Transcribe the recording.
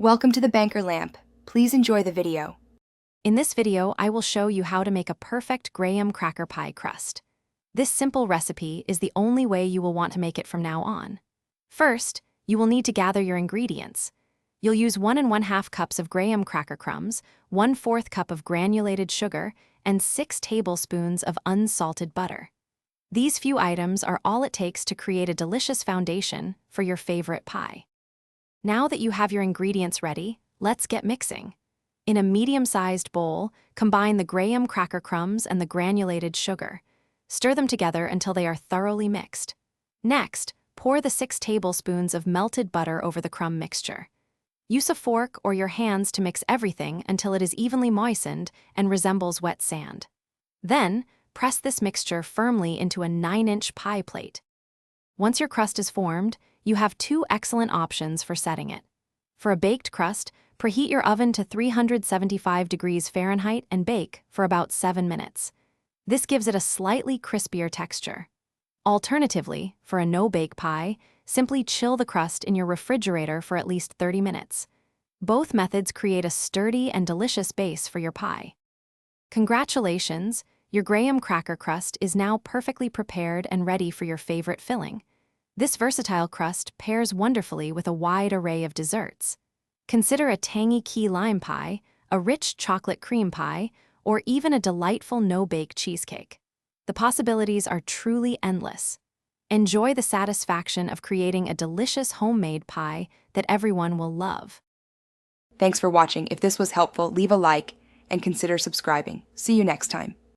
Welcome to the Banker Lamp. Please enjoy the video. In this video, I will show you how to make a perfect graham cracker pie crust. This simple recipe is the only way you will want to make it from now on. First, you will need to gather your ingredients. You'll use 1 1/2 cups of graham cracker crumbs, 1/4 cup of granulated sugar, and 6 tablespoons of unsalted butter. These few items are all it takes to create a delicious foundation for your favorite pie. Now that you have your ingredients ready, let's get mixing. In a medium-sized bowl, combine the graham cracker crumbs and the granulated sugar. Stir them together until they are thoroughly mixed. Next, pour the 6 tablespoons of melted butter over the crumb mixture. Use a fork or your hands to mix everything until it is evenly moistened and resembles wet sand. Then, press this mixture firmly into a 9-inch pie plate. Once your crust is formed, you have 2 excellent options for setting it. For a baked crust, preheat your oven to 375 degrees Fahrenheit and bake for about 7 minutes. This gives it a slightly crispier texture. Alternatively, for a no-bake pie, simply chill the crust in your refrigerator for at least 30 minutes. Both methods create a sturdy and delicious base for your pie. Congratulations! Your graham cracker crust is now perfectly prepared and ready for your favorite filling. This versatile crust pairs wonderfully with a wide array of desserts. Consider a tangy key lime pie, a rich chocolate cream pie, or even a delightful no-bake cheesecake. The possibilities are truly endless. Enjoy the satisfaction of creating a delicious homemade pie that everyone will love. Thanks for watching. If this was helpful, leave a like and consider subscribing. See you next time.